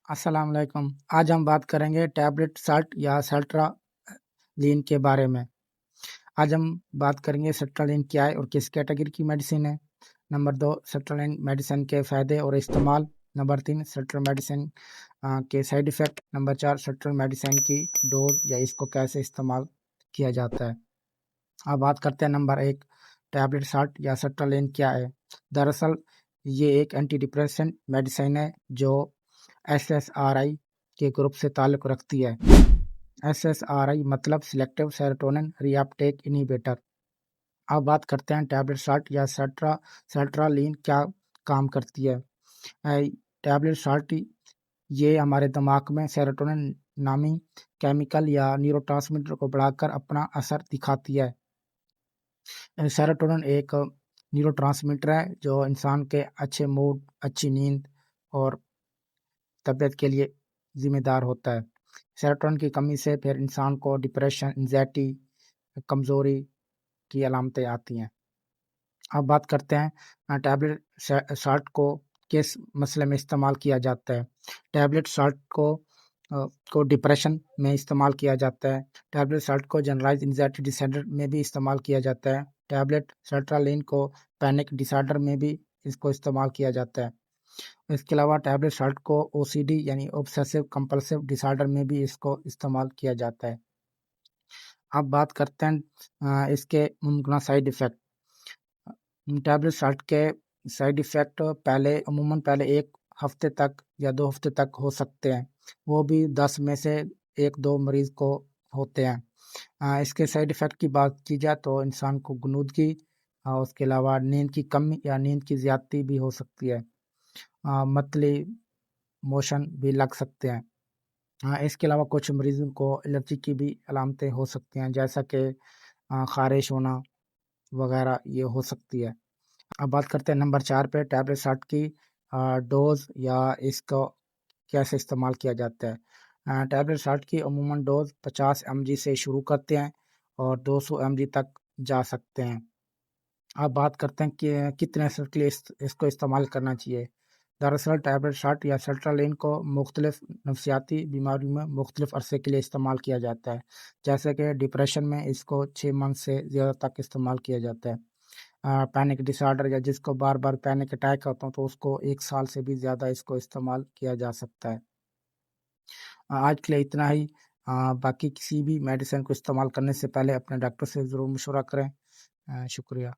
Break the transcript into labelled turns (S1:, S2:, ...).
S1: अस्सलाम वालेकुम। आज हम बात करेंगे टैबलेट साल्ट या सर्ट्रालीन के बारे में। आज हम बात करेंगे सर्ट्रालीन क्या है और किस कैटेगरी की मेडिसिन है। नंबर 2, सर्ट्रालीन मेडिसिन के फ़ायदे और इस्तेमाल। नंबर 3, सर्ट्रल मेडिसिन के साइड इफ़ेक्ट। नंबर 4, सर्ट्रल मेडिसिन की डोज़ या इसको कैसे इस्तेमाल किया जाता है। अब बात करते हैं नंबर 1, टैबलेट साल्ट या सर्ट्रालीन क्या है। दरअसल ये एक एंटी डिप्रेसेंट मेडिसिन है जो एसएसआरआई के ग्रुप से ताल्लुक़ रखती है। एसएसआरआई मतलब सिलेक्टिव सेरोटोनिन रीअपटेक इन्हिबिटर। अब बात करते हैं टैबलेट साल्ट या सर्ट्रालीन क्या काम करती है। टैबलेट साल्ट ये हमारे दिमाग में सेरोटोनिन नामी केमिकल या न्यूरोट्रांसमीटर को बढ़ाकर अपना असर दिखाती है। सेरोटोनिन एक न्यूरोट्रांसमीटर है जो इंसान के अच्छे मूड, अच्छी नींद और तबीयत के लिए ज़िम्मेदार होता है। सेरोटोनिन की कमी से फिर इंसान को डिप्रेशन, एंग्ज़ायटी, कमज़ोरी की अलामतें आती हैं। अब बात करते हैं टैबलेट साल्ट को किस मसले में इस्तेमाल किया जाता है। टैबलेट साल्ट को डिप्रेशन में इस्तेमाल किया जाता है। टैबलेट साल्ट को जनरलाइज़्ड एंग्ज़ायटी डिसऑर्डर में भी इस्तेमाल किया जाता है। टैबलेट सर्ट्रालीन को पैनिक डिसऑर्डर में भी इसको इस्तेमाल किया जाता है। इसके अलावा टैबलेट साल्ट को ओसीडी यानी ऑब्सेसिव कंपल्सिव डिसऑर्डर में भी इसको इस्तेमाल किया जाता है। अब बात करते हैं इसके मुमकिन साइड इफ़ेक्ट। टैबलेट साल्ट के साइड इफ़ेक्ट पहले 1 हफ़्ते तक या 2 हफ़्ते तक हो सकते हैं। वो भी 10 में से 1-2 मरीज़ को होते हैं। इसके साइड इफ़ेक्ट की बात की जाए तो इंसान को गनुदगी उसके अलावा नींद की कमी या नींद की ज़्यादती भी हो सकती है। मतली मोशन भी लग सकते हैं। इसके अलावा कुछ मरीज़ों को एलर्जी की भी अलामतें हो सकती हैं जैसा कि ख़ारिश होना वग़ैरह ये हो सकती है। अब बात करते हैं नंबर 4 पे टैबलेट साल्ट की डोज़ या इसको कैसे इस्तेमाल किया जाता है। टैबलेट साल्ट की अमूमन डोज़ 50 mg से शुरू करते हैं और 200 mg तक जा सकते हैं। अब बात करते हैं कि कितने असर के लिए इसको इस्तेमाल करना चाहिए। दरअसल टैबलेट साल्ट या सर्ट्रालीन को मुख्तलिफ नफसियाती बीमारियों में मुख्तलिफ अरसे के लिए इस्तेमाल किया जाता है। जैसे कि डिप्रेशन में इसको 6 मंथ से ज़्यादा तक इस्तेमाल किया जाता है। पैनिक डिसऑर्डर या जिसको बार-बार पैनिक अटैक होता हो तो उसको 1 साल से भी ज़्यादा इसको इस्तेमाल किया जा सकता है। आज के लिए इतना ही। बाकी किसी भी मेडिसिन को इस्तेमाल करने से पहले अपने डॉक्टर से ज़रूर मशवरा करें। शुक्रिया।